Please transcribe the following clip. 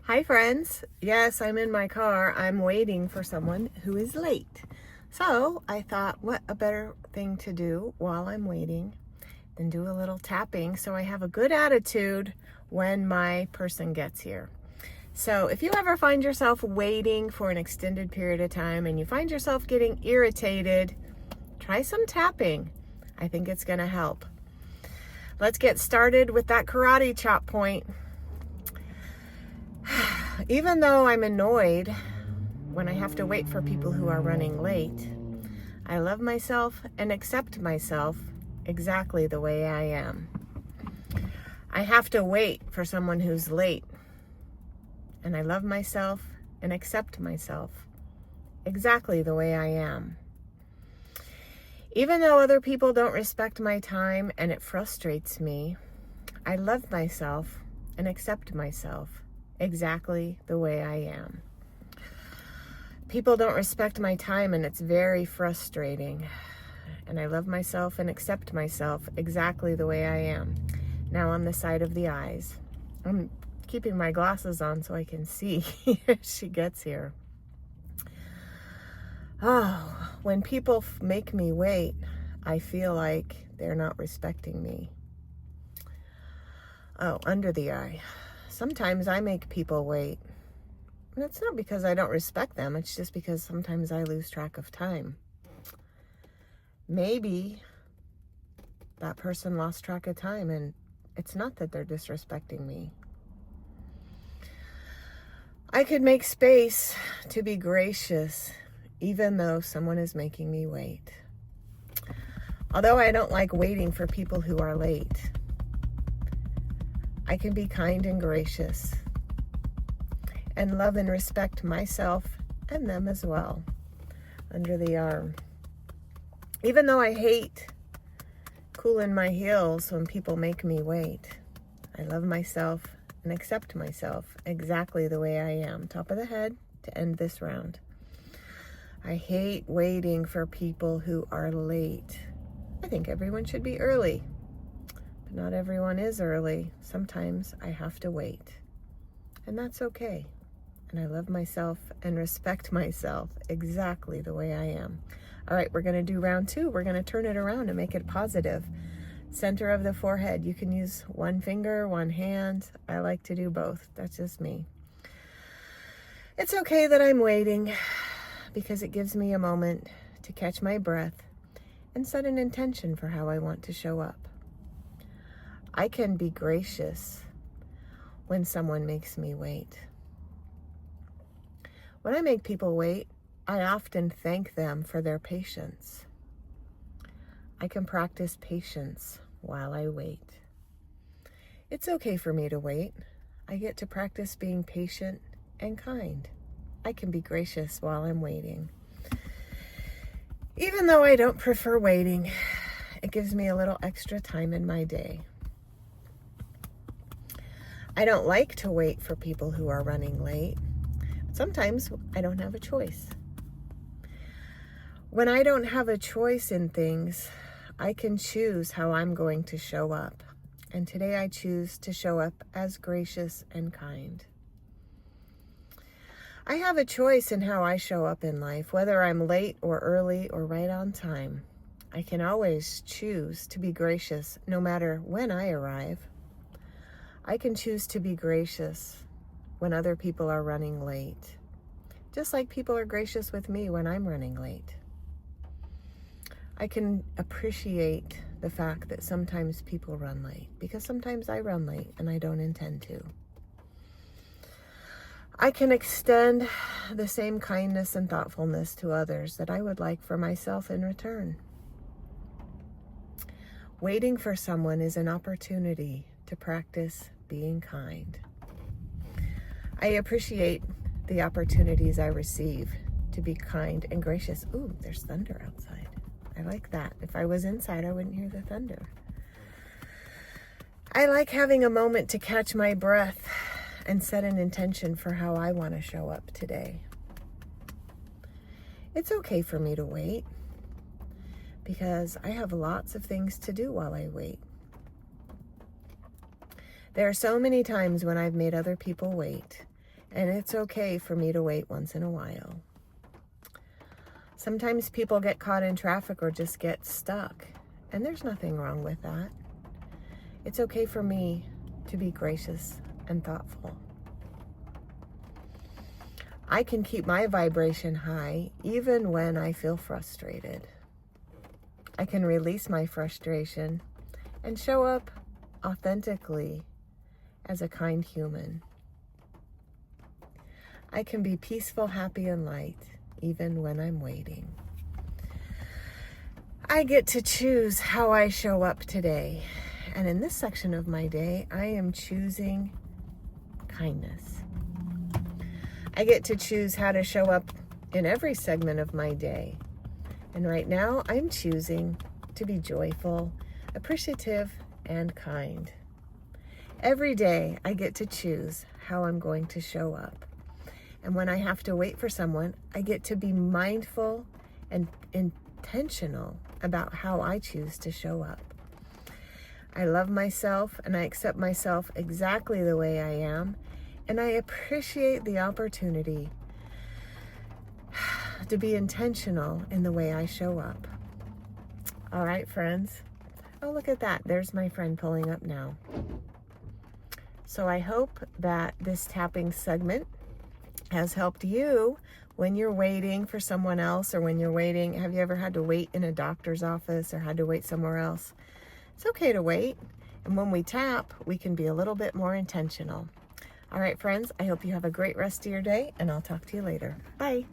Hi friends. Yes, I'm in my car. I'm waiting for someone who is late. So I thought, what a better thing to do while I'm waiting than do a little tapping so I have a good attitude when my person gets here. So if you ever find yourself waiting for an extended period of time and you find yourself getting irritated, try some tapping. I think it's going to help. Let's get started with that karate chop point. Even though I'm annoyed when I have to wait for people who are running late, I love myself and accept myself exactly the way I am. I have to wait for someone who's late, and I love myself and accept myself exactly the way I am. Even though other people don't respect my time and it frustrates me, I love myself and accept myself exactly the way I am. People don't respect my time and it's very frustrating. And I love myself and accept myself exactly the way I am. Now on the side of the eyes. I'm keeping my glasses on so I can see if she gets here. Oh, when people make me wait, I feel like they're not respecting me. Oh, under the eye. Sometimes I make people wait. And it's not because I don't respect them. It's just because sometimes I lose track of time. Maybe that person lost track of time and it's not that they're disrespecting me. I could make space to be gracious even though someone is making me wait. Although I don't like waiting for people who are late, I can be kind and gracious and love and respect myself and them as well. Under the arm. Even though I hate cooling my heels when people make me wait, I love myself and accept myself exactly the way I am. Top of the head to end this round. I hate waiting for people who are late. I think everyone should be early, but not everyone is early. Sometimes I have to wait, and that's okay. And I love myself and respect myself exactly the way I am. All right, we're going to do round 2. We're going to turn it around and make it positive. Center of the forehead. You can use one finger, one hand. I like to do both. That's just me. It's okay that I'm waiting because it gives me a moment to catch my breath and set an intention for how I want to show up. I can be gracious when someone makes me wait. When I make people wait, I often thank them for their patience. I can practice patience while I wait. It's okay for me to wait. I get to practice being patient and kind. I can be gracious while I'm waiting. Even though I don't prefer waiting, it gives me a little extra time in my day. I don't like to wait for people who are running late. Sometimes I don't have a choice. When I don't have a choice in things, I can choose how I'm going to show up. And today I choose to show up as gracious and kind. I have a choice in how I show up in life, whether I'm late or early or right on time. I can always choose to be gracious no matter when I arrive. I can choose to be gracious when other people are running late, just like people are gracious with me when I'm running late. I can appreciate the fact that sometimes people run late, because sometimes I run late and I don't intend to. I can extend the same kindness and thoughtfulness to others that I would like for myself in return. Waiting for someone is an opportunity to practice being kind. I appreciate the opportunities I receive to be kind and gracious. Ooh, there's thunder outside. I like that. If I was inside, I wouldn't hear the thunder. I like having a moment to catch my breath and set an intention for how I want to show up today. It's okay for me to wait because I have lots of things to do while I wait. There are so many times when I've made other people wait And it's okay for me to wait once in a while. Sometimes people get caught in traffic or just get stuck, and there's nothing wrong with that. It's okay for me to be gracious and thoughtful. I can keep my vibration high even when I feel frustrated. I can release my frustration and show up authentically as a kind human. I can be peaceful, happy, and light even when I'm waiting. I get to choose how I show up today. And in this section of my day, I am choosing kindness. I get to choose how to show up in every segment of my day. And right now, I'm choosing to be joyful, appreciative, and kind. Every day, I get to choose how I'm going to show up. And when I have to wait for someone, I get to be mindful and intentional about how I choose to show up. I love myself and I accept myself exactly the way I am, and I appreciate the opportunity to be intentional in the way I show up. All right, friends. Oh, look at that. There's my friend pulling up now. So I hope that this tapping segment has helped you when you're waiting for someone else, or when you're waiting. Have you ever had to wait in a doctor's office or had to wait somewhere else? It's okay to wait. And when we tap, we can be a little bit more intentional. All right, friends, I hope you have a great rest of your day, and I'll talk to you later. Bye.